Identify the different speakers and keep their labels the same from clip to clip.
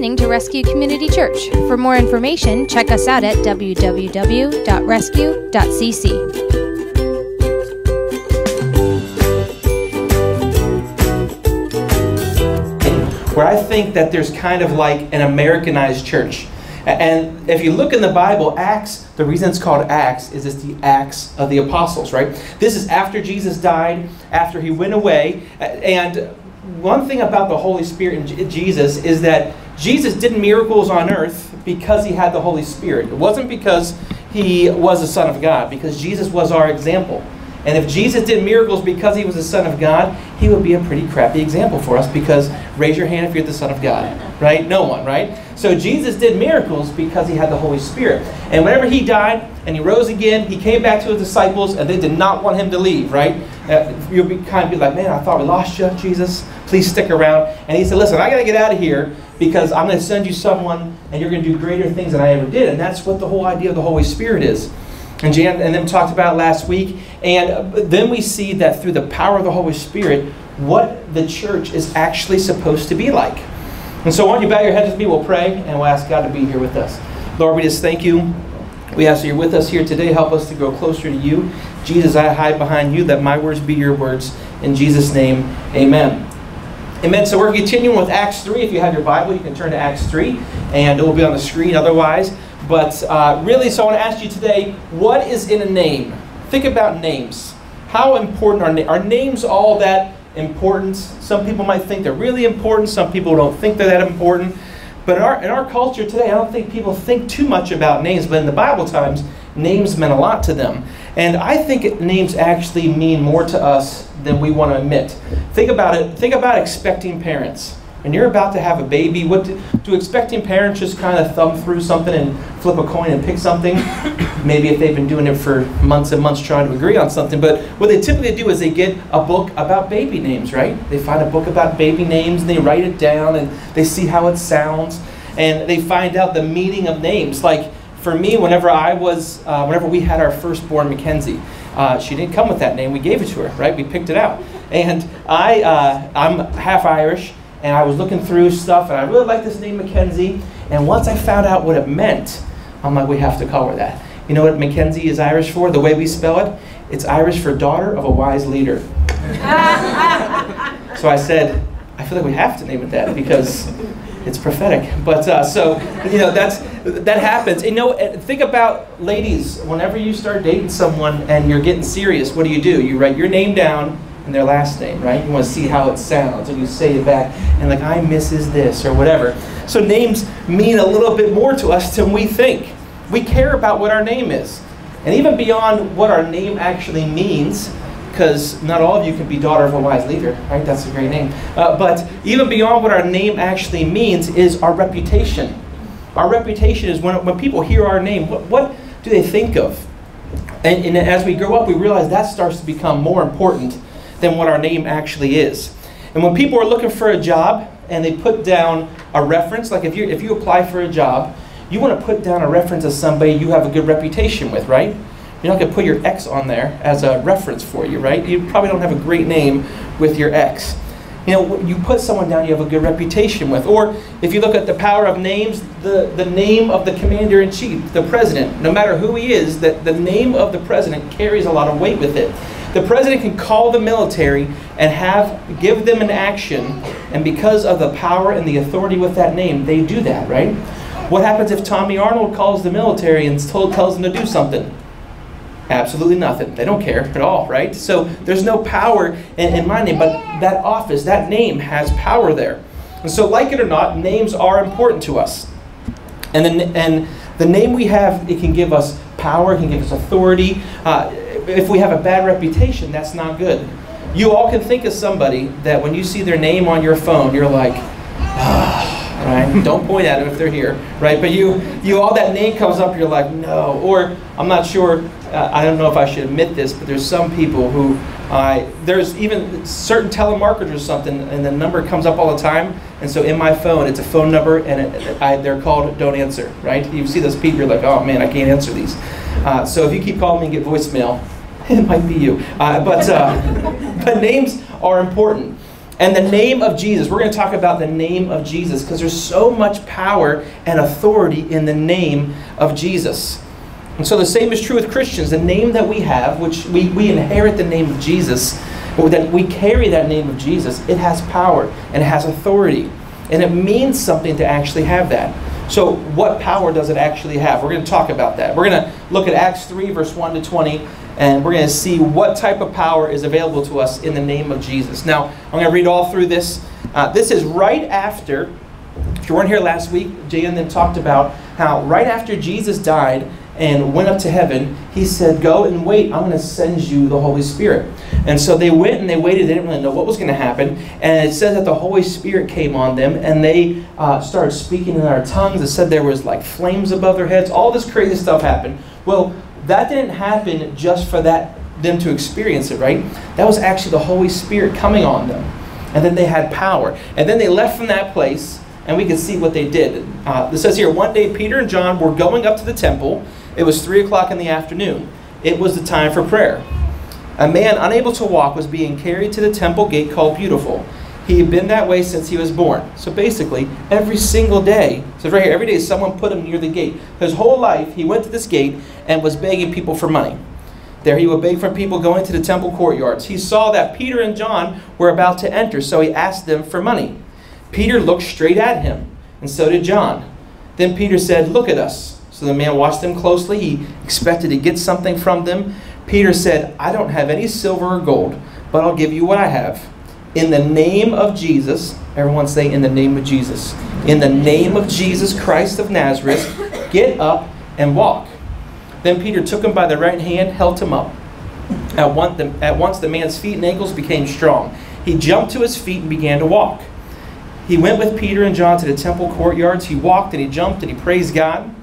Speaker 1: listening to Rescue Community Church. For more information, check us out at www.rescue.cc.
Speaker 2: Where I think that there's kind of like an Americanized church. And if you look in the Bible, Acts, the reason it's called Acts is it's the Acts of the Apostles, right? This is after Jesus died, after he went away. And one thing about the Holy Spirit in Jesus is that Jesus did miracles on earth because he had the Holy Spirit. It wasn't because he was the Son of God, because Jesus was our example. And if Jesus did miracles because he was the Son of God, he would be a pretty crappy example for us, because raise your hand if you're the Son of God, right? No one, right? So Jesus did miracles because he had the Holy Spirit. And whenever he died and he rose again, he came back to his disciples and they did not want him to leave, right? You'll be kind of be like, man, I thought we lost you, Jesus. Please stick around. And he said, listen, I got to get out of here because I'm going to send you someone and you're going to do greater things than I ever did. And that's what the whole idea of the Holy Spirit is. And Jan and them talked about it last week. And then we see that through the power of the Holy Spirit, what the church is actually supposed to be like. And so why don't you bow your heads with me, we'll pray, and we'll ask God to be here with us. Lord, we just thank you. We ask that you're with us here today. Help us to grow closer to you. Jesus, I hide behind you, that my words be your words. In Jesus' name, amen. Amen. So we're continuing with Acts 3. If you have your Bible, you can turn to Acts 3, and it will be on the screen otherwise. But really, so I want to ask you today, what is in a name? Think about names. How important are names? Are names all that important? Some people might think they're really important. Some people don't think they're that important. But in our culture today, I don't think people think too much about names. But in the Bible times, names meant a lot to them. And I think names actually mean more to us than we want to admit. Think about it. Think about expecting parents. When you're about to have a baby, what do expecting parents just kind of thumb through something and flip a coin and pick something? Maybe if they've been doing it for months and months trying to agree on something. But what they typically do is they get a book about baby names, right? They find a book about baby names and they write it down and they see how it sounds. And they find out the meaning of names. Like for me, whenever we had our firstborn, Mackenzie, she didn't come with that name. We gave it to her, right? We picked it out. And I'm half Irish. And I was looking through stuff, and I really like this name, Mackenzie. And once I found out what it meant, I'm like, we have to call her that. You know what Mackenzie is Irish for? The way we spell it? It's Irish for daughter of a wise leader. So I said, I feel like we have to name it that because it's prophetic. But so, you know, that happens. And, you know, think about ladies. Whenever you start dating someone and you're getting serious, what do? You write your name down and their last name, right? You want to see how it sounds, and you say it back, and like, I'm Mrs. This, or whatever. So names mean a little bit more to us than we think. We care about what our name is. And even beyond what our name actually means, because not all of you can be daughter of a wise leader, right? That's a great name. But even beyond what our name actually means is our reputation. Our reputation is when people hear our name, what do they think of? And as we grow up, we realize that starts to become more important than what our name actually is. And when people are looking for a job and they put down a reference, like if you apply for a job, you want to put down a reference of somebody you have a good reputation with, right? You're not going to put your ex on there as a reference for you, right? You probably don't have a great name with your ex. You know, you put someone down you have a good reputation with. Or if you look at the power of names, the name of the commander-in-chief, the president, no matter who he is, the name of the president carries a lot of weight with it. The president can call the military and give them an action, and because of the power and the authority with that name, they do that, right? What happens if Tommy Arnold calls the military and tells them to do something? Absolutely nothing. They don't care at all, right? So there's no power in my name, but that office, that name has power there. And so like it or not, names are important to us. And the name we have, it can give us power, it can give us authority. If we have a bad reputation, that's not good. You all can think of somebody that when you see their name on your phone, you're like, right? Don't point at them if they're here, right? But all that name comes up, you're like, no. Or I'm not sure, I don't know if I should admit this, but there's some people who, there's even certain telemarketers or something, and the number comes up all the time. And so in my phone, it's a phone number, and they're called don't answer, right? You see those people, you're like, oh man, I can't answer these. So if you keep calling me and get voicemail, it might be you. But names are important. And the name of Jesus, we're going to talk about the name of Jesus because there's so much power and authority in the name of Jesus. And so the same is true with Christians. The name that we have, which we inherit the name of Jesus, or that we carry that name of Jesus, it has power and it has authority. And it means something to actually have that. So what power does it actually have? We're going to talk about that. We're going to look at Acts 3, verse 1 to 20, and we're going to see what type of power is available to us in the name of Jesus. Now, I'm going to read all through this. This is right after, if you weren't here last week, Jay and them talked about how right after Jesus died and went up to heaven, he said, go and wait, I'm going to send you the Holy Spirit. And so they went and they waited. They didn't really know what was going to happen. And it says that the Holy Spirit came on them and they started speaking in our tongues. It said there was like flames above their heads. All this crazy stuff happened. Well, that didn't happen just for them to experience it, right? That was actually the Holy Spirit coming on them. And then they had power. And then they left from that place and we can see what they did. It says here, one day Peter and John were going up to the temple. It was 3 o'clock in the afternoon. It was the time for prayer. A man unable to walk was being carried to the temple gate called Beautiful. He had been that way since he was born. So basically, every single day, so right here, every day someone put him near the gate. His whole life, he went to this gate and was begging people for money. There he would beg from people going to the temple courtyards. He saw that Peter and John were about to enter, so he asked them for money. Peter looked straight at him, and so did John. Then Peter said, look at us. So the man watched them closely. He expected to get something from them. Peter said, I don't have any silver or gold, but I'll give you what I have. In the name of Jesus, everyone say, in the name of Jesus. In the name of Jesus Christ of Nazareth, get up and walk. Then Peter took him by the right hand, held him up. At once the man's feet and ankles became strong. He jumped to his feet and began to walk. He went with Peter and John to the temple courtyards. He walked and he jumped and he praised God.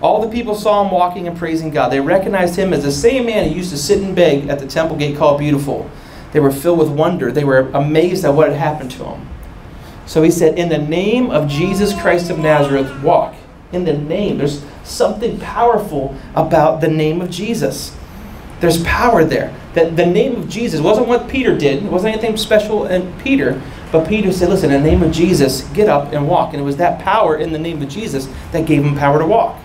Speaker 2: All the people saw him walking and praising God. They recognized him as the same man who used to sit and beg at the temple gate called Beautiful. They were filled with wonder. They were amazed at what had happened to him. So he said, in the name of Jesus Christ of Nazareth, walk. In the name. There's something powerful about the name of Jesus. There's power there. That the name of Jesus wasn't what Peter did. It wasn't anything special in Peter. But Peter said, listen, in the name of Jesus, get up and walk. And it was that power in the name of Jesus that gave him power to walk.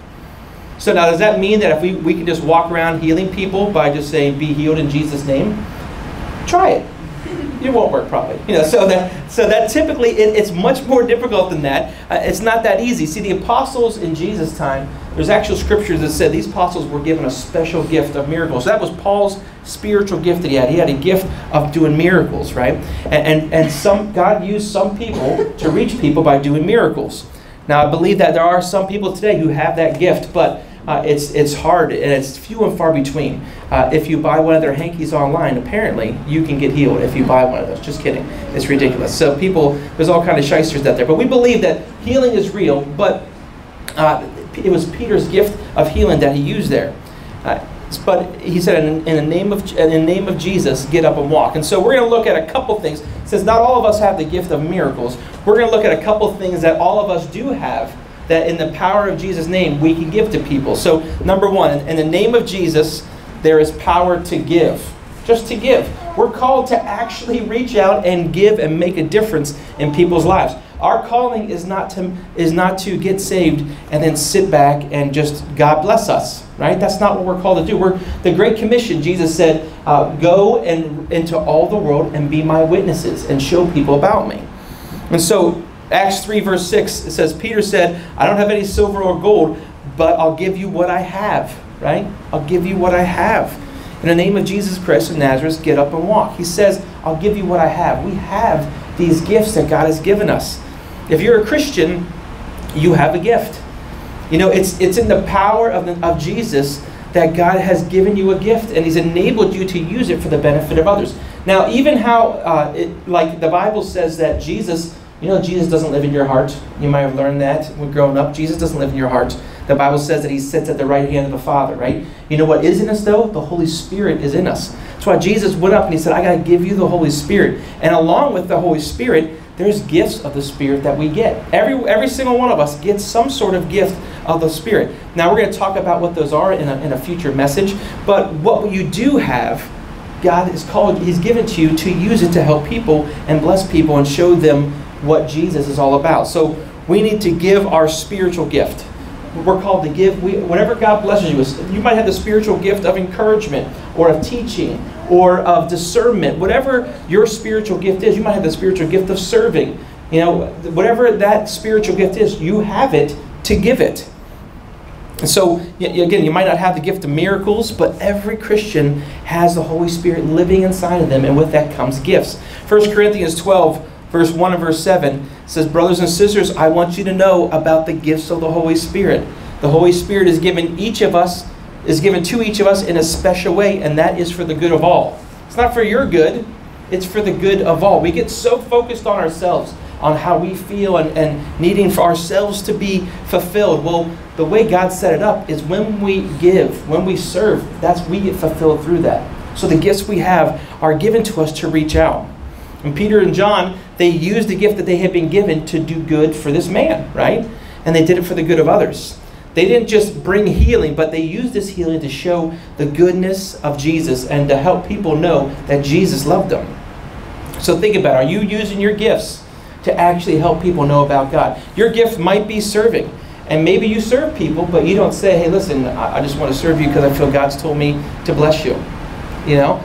Speaker 2: So now does that mean that if we can just walk around healing people by just saying, be healed in Jesus' name? Try it. It won't work probably. So that typically it's much more difficult than that. It's not that easy. See, the apostles in Jesus' time, there's actual scriptures that said these apostles were given a special gift of miracles. So that was Paul's spiritual gift that he had. He had a gift of doing miracles, right? And God used some people to reach people by doing miracles. Now I believe that there are some people today who have that gift, but it's hard and it's few and far between. If you buy one of their hankies online, apparently you can get healed if you buy one of those. Just kidding. It's ridiculous. So there's all kind of shysters out there. But we believe that healing is real, but it was Peter's gift of healing that he used there. But he said, in the name of Jesus, get up and walk. And so we're going to look at a couple things. Since not all of us have the gift of miracles, we're going to look at a couple things that all of us do have, that in the power of Jesus' name we can give to people. So number one, in the name of Jesus, there is power to give. Just to give. We're called to actually reach out and give and make a difference in people's lives. Our calling is not to get saved and then sit back and just God bless us, right? That's not what we're called to do. We're the Great Commission. Jesus said, go into all the world and be my witnesses and show people about me. And so Acts 3 verse 6, it says, Peter said, I don't have any silver or gold, but I'll give you what I have, right? I'll give you what I have. In the name of Jesus Christ of Nazareth, get up and walk. He says, I'll give you what I have. We have these gifts that God has given us. If you're a Christian, you have a gift. It's in the power of Jesus that God has given you a gift, and He's enabled you to use it for the benefit of others. Now, even how, like the Bible says that Jesus, Jesus doesn't live in your heart. You might have learned that when growing up. Jesus doesn't live in your heart. The Bible says that He sits at the right hand of the Father, right? You know what is in us, though? The Holy Spirit is in us. That's why Jesus went up and He said, I got to give you the Holy Spirit. And along with the Holy Spirit, there's gifts of the Spirit that we get. Every single one of us gets some sort of gift of the Spirit. Now, we're going to talk about what those are in a future message. But what you do have God is called, He's given to you to use it to help people and bless people and show them what Jesus is all about. So we need to give our spiritual gift. We're called to give. Whenever God blesses you, you might have the spiritual gift of encouragement or of teaching or of discernment. Whatever your spiritual gift is, you might have the spiritual gift of serving. You know, whatever that spiritual gift is, you have it to give it. And so, again, you might not have the gift of miracles, but every Christian has the Holy Spirit living inside of them, and with that comes gifts. 1 Corinthians 12, verse 1 and verse 7 says, brothers and sisters, I want you to know about the gifts of the Holy Spirit. The Holy Spirit is given to each of us in a special way, and that is for the good of all. It's not for your good, it's for the good of all. We get so focused on ourselves, on how we feel and needing for ourselves to be fulfilled. Well, the way God set it up is when we give, when we serve, we get fulfilled through that. So the gifts we have are given to us to reach out. And Peter and John, they used the gift that they had been given to do good for this man, right? And they did it for the good of others. They didn't just bring healing, but they used this healing to show the goodness of Jesus and to help people know that Jesus loved them. So think about it. Are you using your gifts to actually help people know about God? Your gift might be serving. And maybe you serve people, but you don't say, hey, listen, I just want to serve you because I feel God's told me to bless you. You know,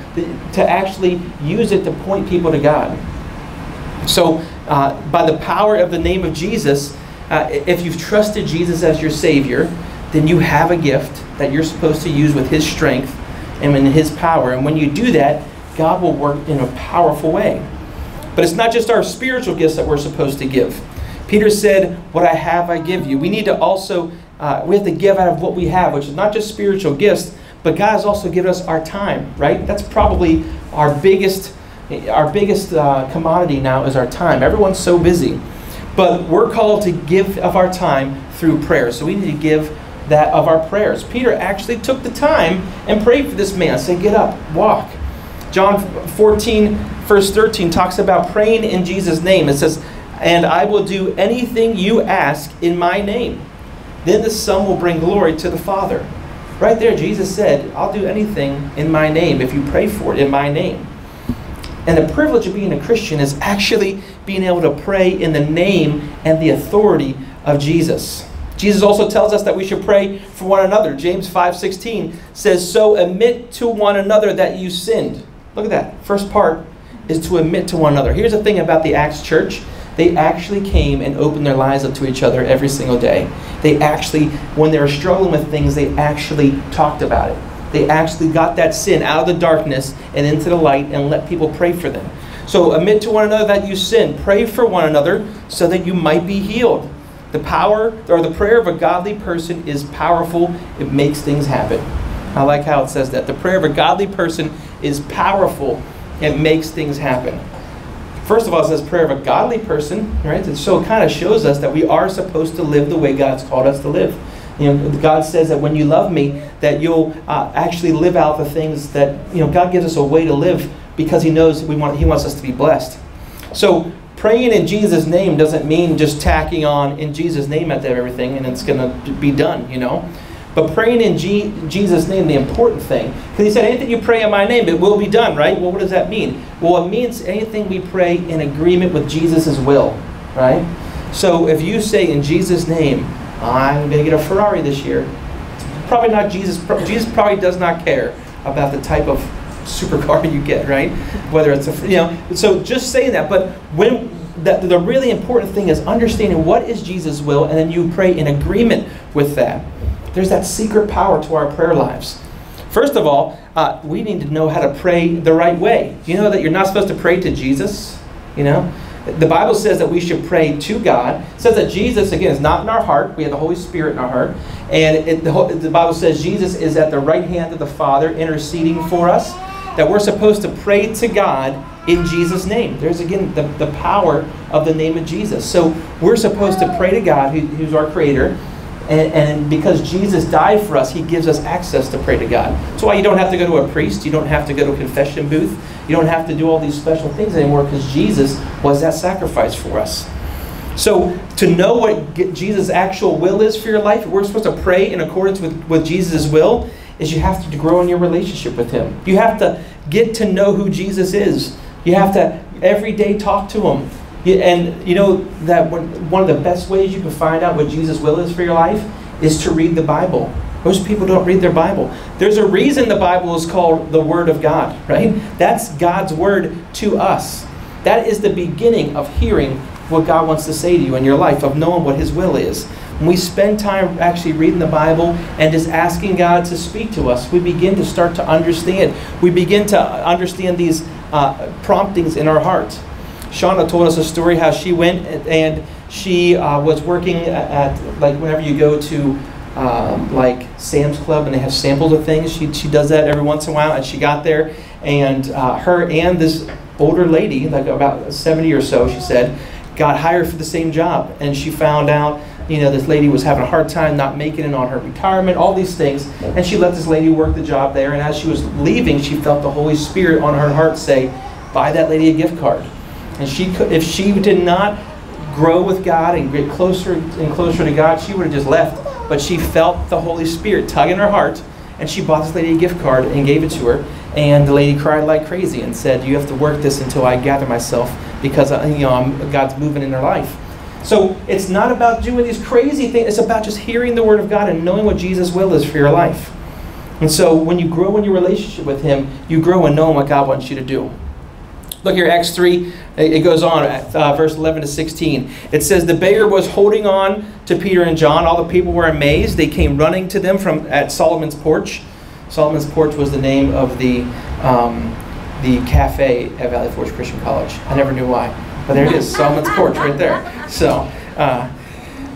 Speaker 2: to actually use it to point people to God. So by the power of the name of Jesus, if you've trusted Jesus as your Savior, then you have a gift that you're supposed to use with His strength and in His power. And when you do that, God will work in a powerful way. But it's not just our spiritual gifts that we're supposed to give. Peter said, what I have, I give you. We need to also, we have to give out of what we have, which is not just spiritual gifts, but God has also given us our time, right? That's probably our biggest commodity now is our time. Everyone's so busy. But we're called to give of our time through prayer. So we need to give that of our prayers. Peter actually took the time and prayed for this man. Said, get up, walk. John 14, verse 13 talks about praying in Jesus' name. It says, and I will do anything you ask in my name. Then the Son will bring glory to the Father. Right there, Jesus said, I'll do anything in my name if you pray for it in my name. And the privilege of being a Christian is actually being able to pray in the name and the authority of Jesus. Jesus also tells us that we should pray for one another. James 5:16 says, so admit to one another that you sinned. Look at that. First part is to admit to one another. Here's the thing about the Acts church. They actually came and opened their lives up to each other every single day. They actually, when they were struggling with things, they actually talked about it. They actually got that sin out of the darkness and into the light and let people pray for them. So admit to one another that you sin. Pray for one another so that you might be healed. The power or the prayer of a godly person is powerful. It makes things happen. I like how it says that. The prayer of a godly person is powerful. It makes things happen. First of all, it says prayer of a godly person, right? And so it kind of shows us that we are supposed to live the way God's called us to live. You know, God says that when you love me, that you'll actually live out the things that, you know, God gives us a way to live because He knows He wants us to be blessed. So praying in Jesus' name doesn't mean just tacking on in Jesus' name at everything and it's going to be done, you know. But praying in Jesus' name, the important thing, because He said, anything you pray in my name, it will be done, right? Well, what does that mean? Well, it means anything we pray in agreement with Jesus' will, right? So if you say in Jesus' name, I'm going to get a Ferrari this year, it's probably not Jesus. Jesus probably does not care about the type of supercar you get, right? Whether it's a, you know, so just saying that. But when the really important thing is understanding what is Jesus' will, and then you pray in agreement with that. There's that secret power to our prayer lives. First of all, we need to know how to pray the right way. Do you know that you're not supposed to pray to Jesus? You know, the Bible says that we should pray to God. It says that Jesus, again, is not in our heart. We have the Holy Spirit in our heart. And the Bible says Jesus is at the right hand of the Father interceding for us. That we're supposed to pray to God in Jesus' name. There's, again, the power of the name of Jesus. So we're supposed to pray to God, who's our Creator. And because Jesus died for us, He gives us access to pray to God. That's why you don't have to go to a priest. You don't have to go to a confession booth. You don't have to do all these special things anymore because Jesus was that sacrifice for us. So to know what Jesus' actual will is for your life, we're supposed to pray in accordance with Jesus' will. is you have to grow in your relationship with him. You have to get to know who Jesus is. You have to every day talk to him. And you know that one of the best ways you can find out what Jesus' will is for your life is to read the Bible. Most people don't read their Bible. There's a reason the Bible is called the Word of God, right? That's God's Word to us. That is the beginning of hearing what God wants to say to you in your life, of knowing what his will is. When we spend time actually reading the Bible and just asking God to speak to us, we begin to start to understand. We begin to understand these promptings in our heart. Shauna told us a story how she went and she was working at, like, whenever you go to like Sam's Club and they have samples of things, she does that every once in a while, and she got there, and her and this older lady, like about 70 or so, she said, got hired for the same job. And she found out, you know, this lady was having a hard time not making it on her retirement, all these things, and she let this lady work the job there, and as she was leaving, she felt the Holy Spirit on her heart say, buy that lady a gift card. And she could, if she did not grow with God and get closer and closer to God, she would have just left. But she felt the Holy Spirit tugging her heart, and she bought this lady a gift card and gave it to her. And the lady cried like crazy and said, you have to work this until I gather myself, because God's moving in her life. So it's not about doing these crazy things. It's about just hearing the Word of God and knowing what Jesus' will is for your life. And so when you grow in your relationship with him, you grow in knowing what God wants you to do. Look here, Acts 3, it goes on, verse 11 to 16. It says, the beggar was holding on to Peter and John. All the people were amazed. They came running to them at Solomon's Porch. Solomon's Porch was the name of the cafe at Valley Forge Christian College. I never knew why, but there it is, Solomon's Porch right there. So,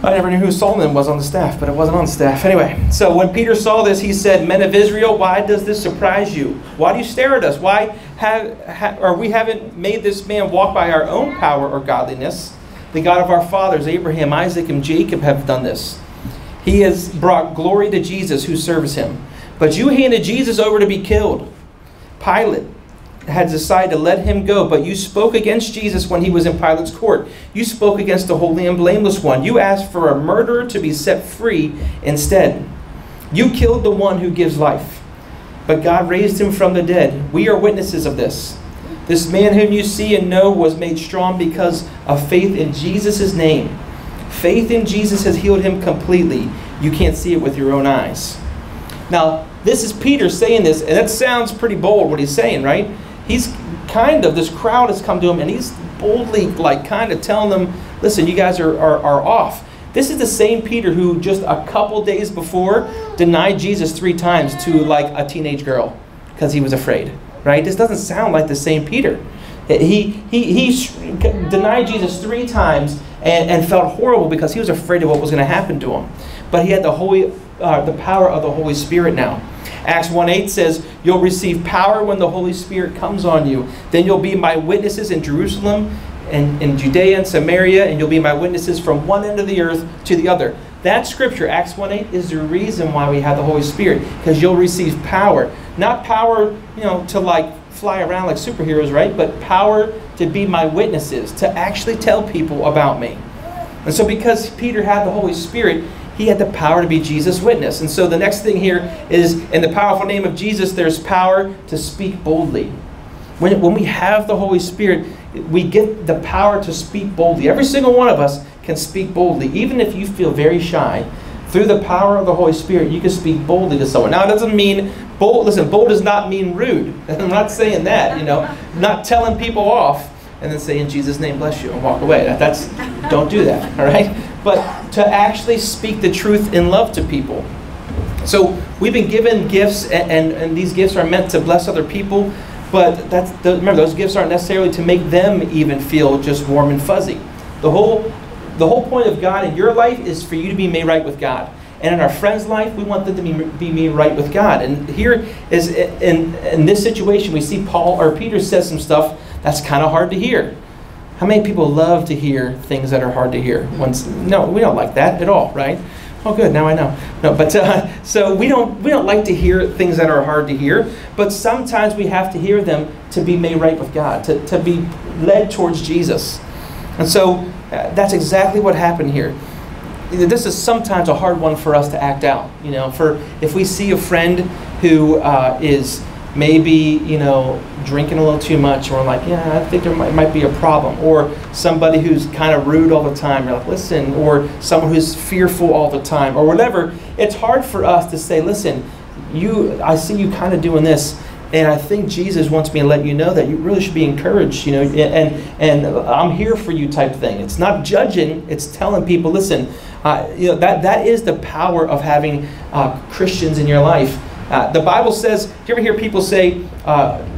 Speaker 2: I never knew who Solomon was on the staff, but it wasn't on the staff. Anyway, so when Peter saw this, he said, men of Israel, why does this surprise you? Why do you stare at us? Why we haven't made this man walk by our own power or godliness? The God of our fathers, Abraham, Isaac, and Jacob, have done this. He has brought glory to Jesus who serves him. But you handed Jesus over to be killed. Pilate had decided to let him go, but you spoke against Jesus when he was in Pilate's court. You spoke against the holy and blameless one. You asked for a murderer to be set free instead. You killed the one who gives life, but God raised him from the dead. We are witnesses of this. This man whom you see and know was made strong because of faith in Jesus' name. Faith in Jesus has healed him completely. You can't see it with your own eyes. Now, this is Peter saying this, and that sounds pretty bold what he's saying, right? He's this crowd has come to him, and he's boldly kind of telling them, listen, you guys are off. This is the same Peter who just a couple days before denied Jesus 3 times to a teenage girl because he was afraid, right? This doesn't sound like the same Peter. He denied Jesus 3 times and felt horrible because he was afraid of what was going to happen to him. But he had the power of the Holy Spirit now. Acts 1:8 says, you'll receive power when the Holy Spirit comes on you. Then you'll be my witnesses in Jerusalem and in Judea and Samaria, and you'll be my witnesses from one end of the earth to the other. That scripture, Acts 1:8, is the reason why we have the Holy Spirit, because you'll receive power. Not power, to fly around like superheroes, right? But power to be my witnesses, to actually tell people about me. And so because Peter had the Holy Spirit, he had the power to be Jesus' witness. And so the next thing here is, in the powerful name of Jesus, there's power to speak boldly. When we have the Holy Spirit, we get the power to speak boldly. Every single one of us can speak boldly. Even if you feel very shy, through the power of the Holy Spirit, you can speak boldly to someone. Now, it doesn't mean bold. Listen, bold does not mean rude. I'm not saying that, not telling people off and then say, in Jesus' name, bless you, and walk away. Don't do that, all right? But to actually speak the truth in love to people. So we've been given gifts, and these gifts are meant to bless other people, but remember, those gifts aren't necessarily to make them even feel just warm and fuzzy. The whole point of God in your life is for you to be made right with God. And in our friend's life, we want them to be made right with God. And here is, in this situation, we see Peter says some stuff that's kind of hard to hear. How many people love to hear things that are hard to hear? No, we don't like that at all, right? Oh, good, now I know. No, but so we don't like to hear things that are hard to hear. But sometimes we have to hear them to be made right with God, to be led towards Jesus. And so that's exactly what happened here. This is sometimes a hard one for us to act out. If we see a friend who is maybe, drinking a little too much, or like, yeah, I think there might be a problem. Or somebody who's kind of rude all the time, you're like, listen, or someone who's fearful all the time, or whatever. It's hard for us to say, listen, I see you kind of doing this, and I think Jesus wants me to let you know that you really should be encouraged, and I'm here for you type thing. It's not judging, it's telling people, listen, that is the power of having Christians in your life. The Bible says, do you ever hear people say,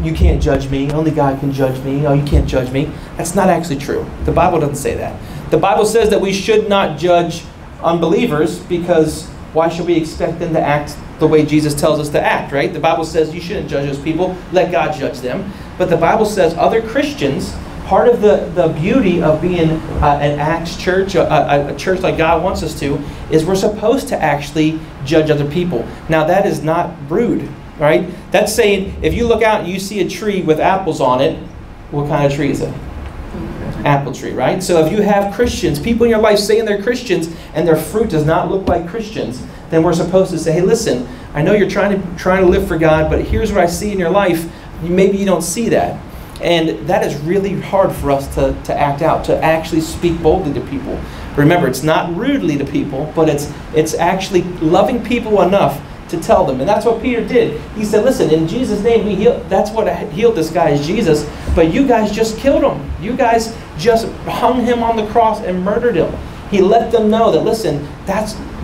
Speaker 2: you can't judge me, only God can judge me, you can't judge me? That's not actually true. The Bible doesn't say that. The Bible says that we should not judge unbelievers, because why should we expect them to act the way Jesus tells us to act, right? The Bible says you shouldn't judge those people, let God judge them. But the Bible says other Christians, part of the beauty of being an Acts church, a church like God wants us to, is we're supposed to actually judge other people. Now that is not rude, right? That's saying if you look out and you see a tree with apples on it, what kind of tree is it? Apple tree, right? So if you have Christians, people in your life saying they're Christians, and their fruit does not look like Christians, then we're supposed to say, hey, listen, I know you're trying to live for God, but here's what I see in your life. Maybe you don't see that. And that is really hard for us to act out, to actually speak boldly to people. Remember, it's not rudely to people, but it's actually loving people enough to tell them. And that's what Peter did. He said, listen, in Jesus' name we heal. That's what healed this guy, is Jesus. But you guys just killed him. You guys just hung him on the cross and murdered him. He let them know that, listen,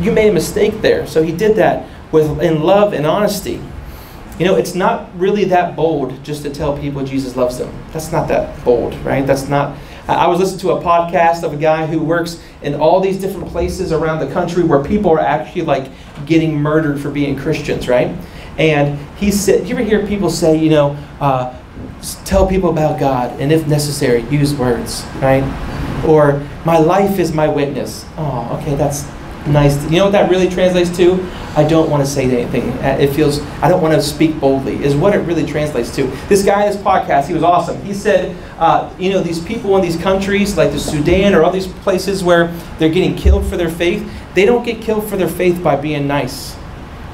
Speaker 2: you made a mistake there. So he did that in love and honesty. It's not really that bold just to tell people Jesus loves them. That's not that bold, right? That's not. I was listening to a podcast of a guy who works in all these different places around the country where people are actually like getting murdered for being Christians, right? And he said, you ever hear people say, tell people about God, and if necessary, use words, right? Or my life is my witness. Oh, okay, that's nice. You know what that really translates to? I don't want to say anything. It feels, I don't want to speak boldly, is what it really translates to. This guy in this podcast, he was awesome. He said, these people in these countries, like the Sudan or all these places where they're getting killed for their faith, they don't get killed for their faith by being nice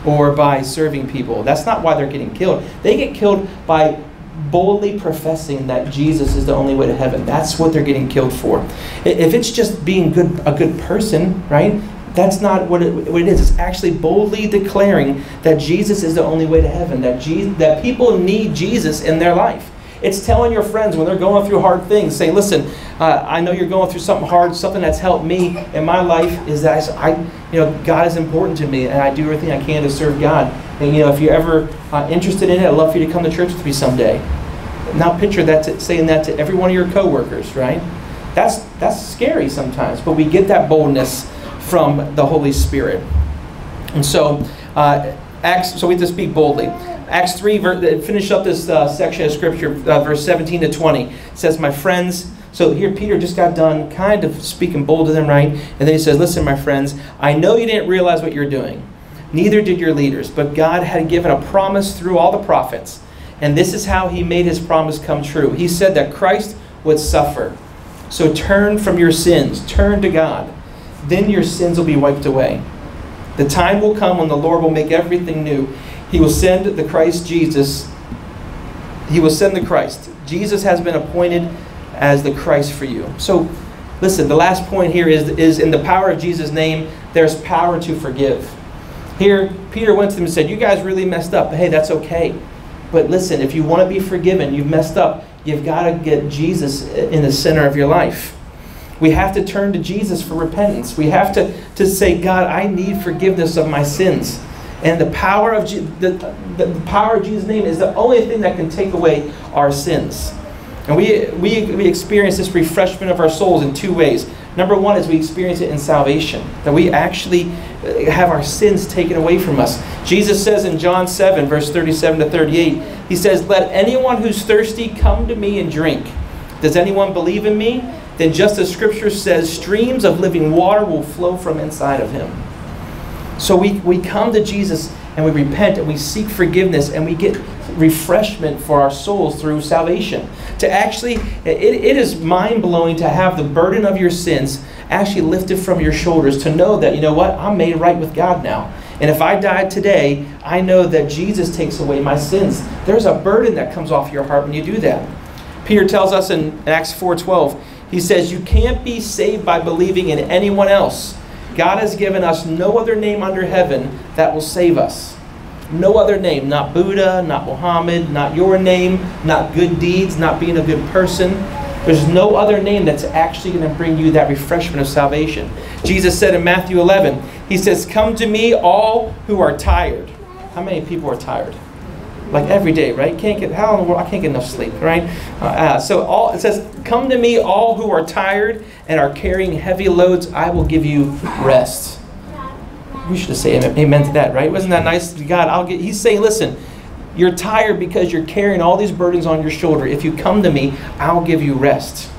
Speaker 2: or by serving people. That's not why they're getting killed. They get killed by boldly professing that Jesus is the only way to heaven. That's what they're getting killed for. If it's just being a good person, right? That's not what it is. It's actually boldly declaring that Jesus is the only way to heaven, that people need Jesus in their life. It's telling your friends when they're going through hard things, saying, listen, I know you're going through something hard. Something that's helped me in my life is that God is important to me, and I do everything I can to serve God. And if you're ever interested in it, I'd love for you to come to church with me someday. Now picture that, saying that to every one of your coworkers, right? That's scary sometimes, but we get that boldness from the Holy Spirit. And so, so we have to speak boldly. Acts 3, finish up this section of Scripture, verse 17 to 20. It says, my friends, so here Peter just got done kind of speaking bold to them, right? And then he says, listen, my friends, I know you didn't realize what you're doing. Neither did your leaders, but God had given a promise through all the prophets. And this is how he made his promise come true. He said that Christ would suffer. So turn from your sins, turn to God. Then your sins will be wiped away. The time will come when the Lord will make everything new. He will send the Christ Jesus. He will send the Christ. Jesus has been appointed as the Christ for you. So, listen, the last point here is in the power of Jesus' name, there's power to forgive. Here, Peter went to them and said, you guys really messed up. Hey, that's okay. But listen, if you want to be forgiven, you've messed up, you've got to get Jesus in the center of your life. We have to turn to Jesus for repentance. We have to say, God, I need forgiveness of my sins. And the power of the power of Jesus' name is the only thing that can take away our sins. And we experience this refreshment of our souls in two ways. Number one is we experience it in salvation, that we actually have our sins taken away from us. Jesus says in John 7, verse 37 to 38, he says, let anyone who's thirsty come to me and drink. Does anyone believe in me? Then just as Scripture says, streams of living water will flow from inside of him. So we come to Jesus and we repent and we seek forgiveness and we get refreshment for our souls through salvation. To actually, it is mind-blowing to have the burden of your sins actually lifted from your shoulders, to know that, you know what, I'm made right with God now. And if I died today, I know that Jesus takes away my sins. There's a burden that comes off your heart when you do that. Peter tells us in Acts 4:12, he says, you can't be saved by believing in anyone else. God has given us no other name under heaven that will save us. No other name, not Buddha, not Muhammad, not your name, not good deeds, not being a good person. There's no other name that's actually going to bring you that refreshment of salvation. Jesus said in Matthew 11, he says, come to me all who are tired. How many people are tired? Like every day, right? How in the world? I can't get enough sleep, right? It says, come to me all who are tired and are carrying heavy loads. I will give you rest. We should say amen to that, right? Wasn't that nice? God, he's saying, listen, you're tired because you're carrying all these burdens on your shoulder. If you come to me, I'll give you rest.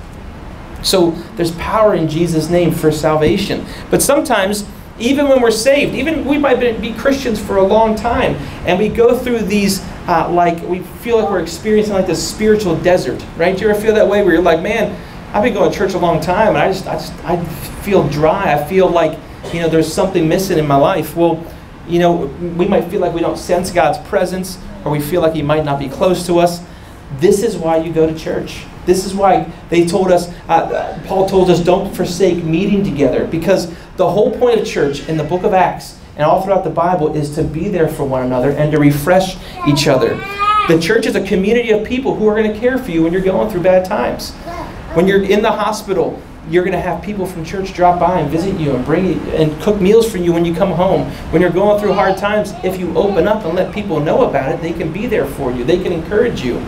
Speaker 2: So there's power in Jesus' name for salvation. But sometimes, even when we're saved, even we might be Christians for a long time, and we go through these, we feel like we're experiencing like this spiritual desert, right? Do you ever feel that way where you're like, man, I've been going to church a long time, and I feel dry. I feel like, there's something missing in my life. Well, we might feel like we don't sense God's presence, or we feel like He might not be close to us. This is why you go to church. This is why they told us, Paul told us, don't forsake meeting together. Because the whole point of church in the book of Acts and all throughout the Bible is to be there for one another and to refresh each other. The church is a community of people who are going to care for you when you're going through bad times. When you're in the hospital, you're going to have people from church drop by and visit you and bring you and cook meals for you when you come home. When you're going through hard times, if you open up and let people know about it, they can be there for you. They can encourage you.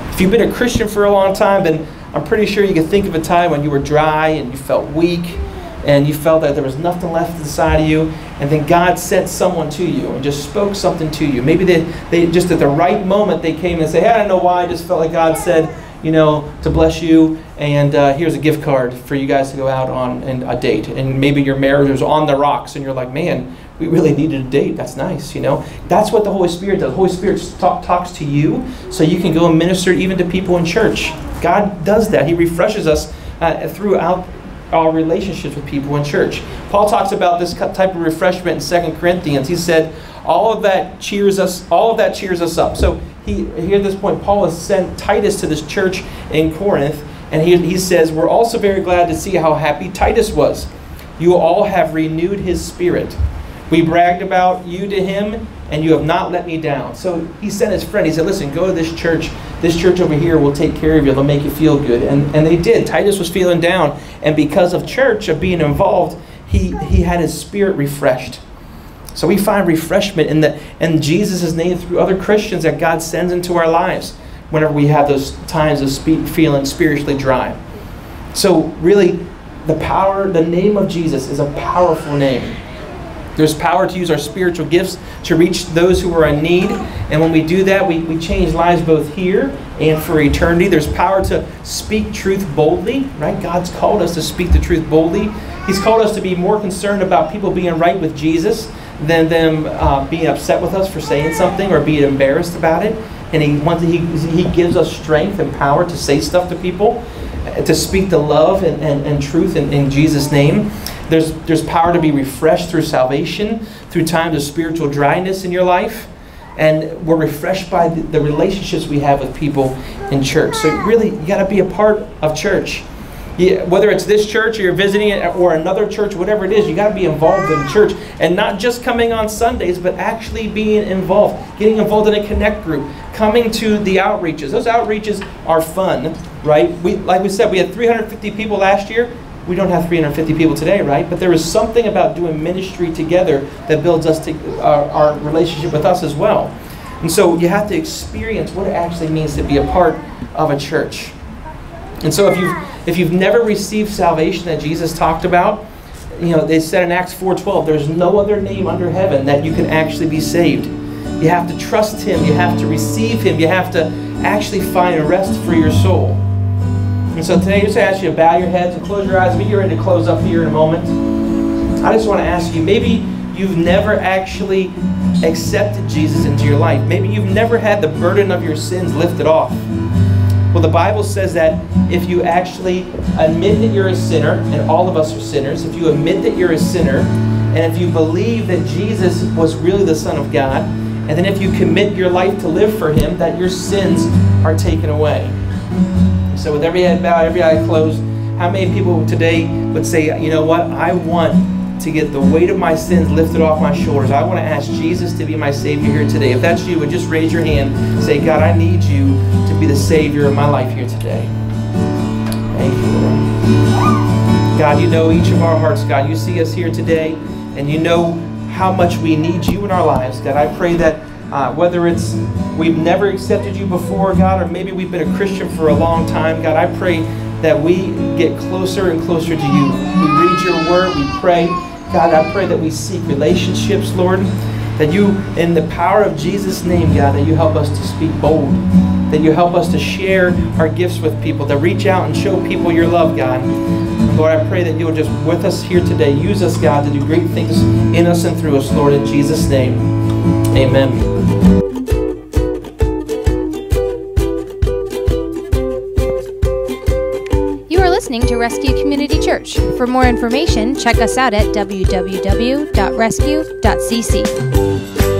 Speaker 2: If you've been a Christian for a long time, then I'm pretty sure you can think of a time when you were dry and you felt weak and you felt that there was nothing left inside of you, and then God sent someone to you and just spoke something to you. Maybe they just at the right moment they came and said, hey, I don't know why, I just felt like God said, to bless you, and here's a gift card for you guys to go out on a date. And maybe your marriage was on the rocks and you're like, man, we really needed a date. That's nice, That's what the Holy Spirit does. The Holy Spirit talks to you so you can go and minister even to people in church. God does that. He refreshes us throughout our relationships with people in church. Paul talks about this type of refreshment in 2 Corinthians. He said, all of that cheers us up. So here at this point, Paul has sent Titus to this church in Corinth, and he says, we're also very glad to see how happy Titus was. You all have renewed his spirit. We bragged about you to him, and you have not let me down. So he sent his friend. He said, listen, go to this church. This church over here will take care of you. They'll make you feel good. And they did. Titus was feeling down. And because of church, of being involved, he had his spirit refreshed. So we find refreshment in Jesus' name through other Christians that God sends into our lives whenever we have those times of feeling spiritually dry. So really, the name of Jesus is a powerful name. There's power to use our spiritual gifts to reach those who are in need. And when we do that, we change lives both here and for eternity. There's power to speak truth boldly, right? God's called us to speak the truth boldly. He's called us to be more concerned about people being right with Jesus than them being upset with us for saying something or being embarrassed about it. And he gives us strength and power to say stuff to people, to speak the love and truth in Jesus' name. There's power to be refreshed through salvation, through times of spiritual dryness in your life. And we're refreshed by the relationships we have with people in church. So really, you got to be a part of church. Whether it's this church or you're visiting it or another church, whatever it is, you got to be involved in church. And not just coming on Sundays, but actually being involved. Getting involved in a connect group. Coming to the outreaches. Those outreaches are fun, right? Like we said, we had 350 people last year. We don't have 350 people today, right? But there is something about doing ministry together that builds us our relationship with us as well. And so you have to experience what it actually means to be a part of a church. And so if you've never received salvation that Jesus talked about, they said in Acts 4:12, there's no other name under heaven that you can actually be saved. You have to trust Him. You have to receive Him. You have to actually find a rest for your soul. And so today, I just ask you to bow your heads and close your eyes. We get ready to close up here in a moment. I just want to ask you, maybe you've never actually accepted Jesus into your life. Maybe you've never had the burden of your sins lifted off. Well, the Bible says that if you actually admit that you're a sinner, and all of us are sinners, if you admit that you're a sinner, and if you believe that Jesus was really the Son of God, and then if you commit your life to live for Him, that your sins are taken away. So with every head bowed, every eye closed, how many people today would say, you know what, I want to get the weight of my sins lifted off my shoulders. I want to ask Jesus to be my Savior here today. If that's you, would just raise your hand. Say, God, I need you to be the Savior of my life here today. Thank you, Lord. God, you know each of our hearts, God. You see us here today, and you know how much we need you in our lives. God, I pray that whether it's we've never accepted you before, God, or maybe we've been a Christian for a long time, God, I pray that we get closer and closer to you. We read your word, we pray. God, I pray that we seek relationships, Lord, that you, in the power of Jesus' name, God, that you help us to speak bold, that you help us to share our gifts with people, to reach out and show people your love, God. Lord, I pray that you'll just with us here today. Use us, God, to do great things in us and through us, Lord, in Jesus' name. Amen.
Speaker 1: You are listening to Rescue Community Church. For more information, check us out at www.rescue.cc.